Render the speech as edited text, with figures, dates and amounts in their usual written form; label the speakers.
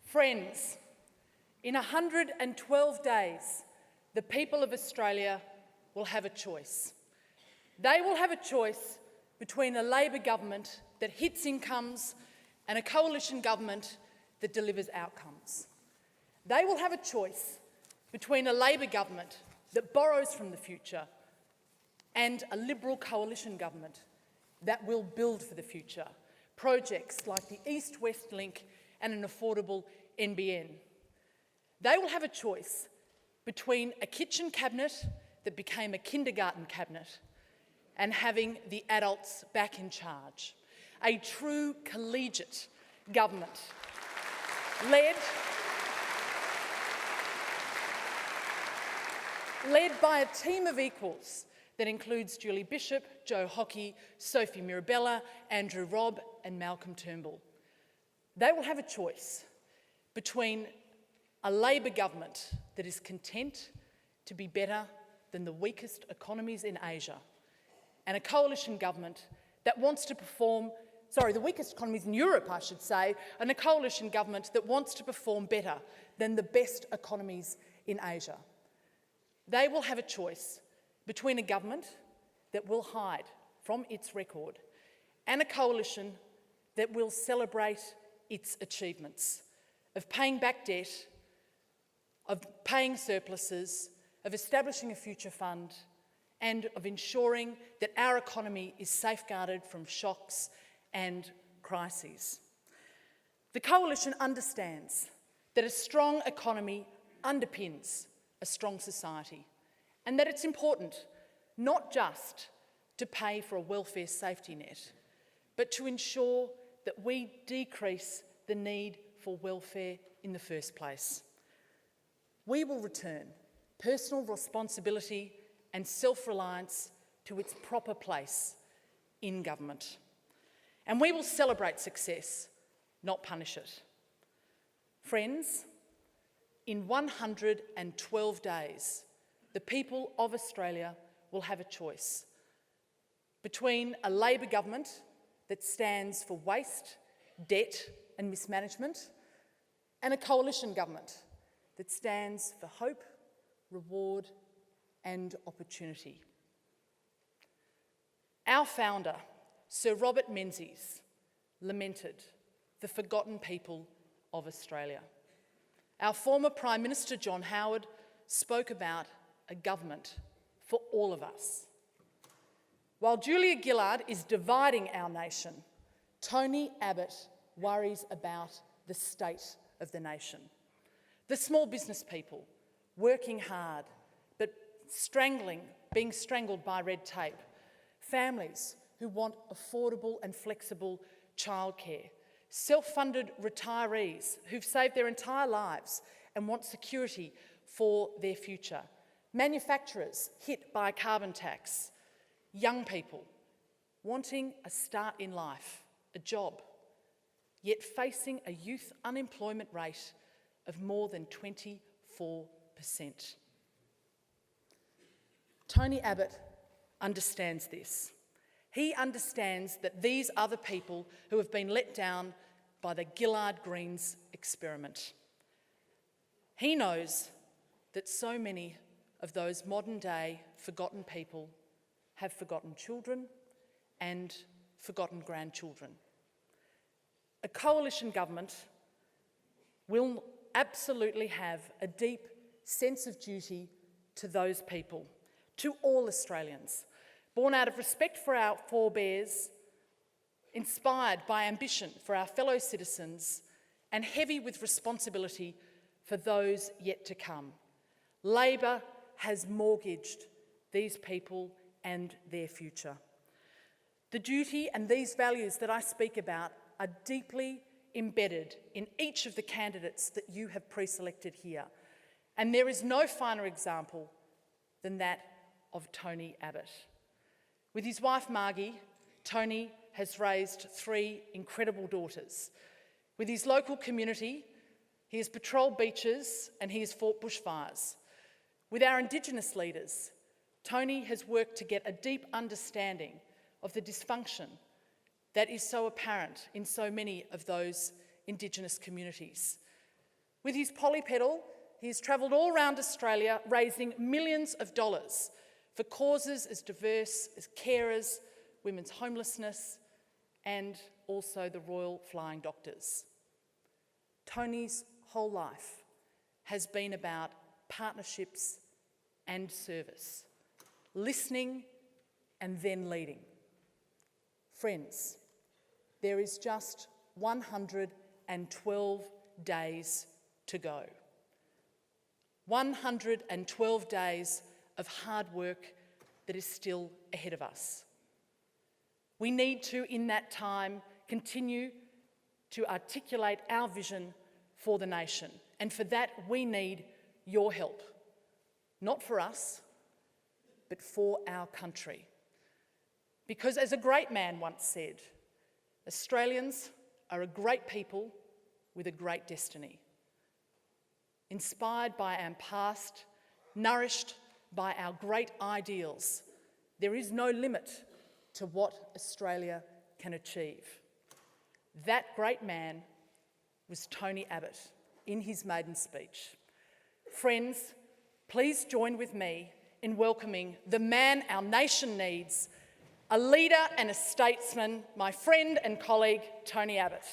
Speaker 1: Friends, in 112 days, the people of Australia will have a choice. They will have a choice between a Labor government that hits incomes and a coalition government that delivers outcomes. They will have a choice between a Labor government that borrows from the future and a Liberal coalition government that will build for the future, projects like the East-West Link and an affordable NBN. They will have a choice between a kitchen cabinet that became a kindergarten cabinet and having the adults back in charge. A true collegiate government led by a team of equals that includes Julie Bishop, Joe Hockey, Sophie Mirabella, Andrew Robb and Malcolm Turnbull. They will have a choice between a Labor government that is content to be better than the weakest economies in Asia and a coalition government that wants to perform, the weakest economies in Europe, I should say, and a coalition government that wants to perform better than the best economies in Asia. They will have a choice between a government that will hide from its record and a coalition that will celebrate its achievements of paying back debt, of paying surpluses, of establishing a future fund, and of ensuring that our economy is safeguarded from shocks and crises. The Coalition understands that a strong economy underpins a strong society, and that it's important not just to pay for a welfare safety net, but to ensure that we decrease the need for welfare in the first place. We will return personal responsibility and self-reliance to its proper place in government. And we will celebrate success, not punish it. Friends, in 112 days, the people of Australia will have a choice between a Labor government that stands for waste, debt and mismanagement, and a coalition government that stands for hope, reward and opportunity. Our founder, Sir Robert Menzies, lamented the forgotten people of Australia. Our former Prime Minister, John Howard, spoke about a government for all of us. While Julia Gillard is dividing our nation, Tony Abbott worries about the state of the nation. The small business people working hard but being strangled by red tape. Families who want affordable and flexible childcare. Self-funded retirees who've saved their entire lives and want security for their future. Manufacturers hit by a carbon tax. Young people wanting a start in life, a job, yet facing a youth unemployment rate of more than 24%. Tony Abbott understands this. He understands that these are the people who have been let down by the Gillard Greens experiment. He knows that so many of those modern-day forgotten people have forgotten children and forgotten grandchildren. A coalition government will absolutely have a deep sense of duty to those people, to all Australians, born out of respect for our forebears, inspired by ambition for our fellow citizens, and heavy with responsibility for those yet to come. Labor has mortgaged these people and their future. The duty and these values that I speak about are deeply embedded in each of the candidates that you have pre-selected here. And there is no finer example than that of Tony Abbott. With his wife Margie, Tony has raised 3 incredible daughters. With his local community, he has patrolled beaches and he has fought bushfires. With our Indigenous leaders, Tony has worked to get a deep understanding of the dysfunction that is so apparent in so many of those Indigenous communities. With his polypedal, he's travelled all around Australia raising millions of dollars for causes as diverse as carers, women's homelessness, and also the Royal Flying Doctors. Tony's whole life has been about partnerships and service, listening and then leading. Friends, there is just 112 days to go. 112 days of hard work that is still ahead of us. We need to, in that time, continue to articulate our vision for the nation. And for that, we need your help. Not for us, but for our country. Because as a great man once said, Australians are a great people with a great destiny. Inspired by our past, nourished by our great ideals, there is no limit to what Australia can achieve. That great man was Tony Abbott in his maiden speech. Friends, please join with me in welcoming the man our nation needs, a leader and a statesman, my friend and colleague, Tony Abbott.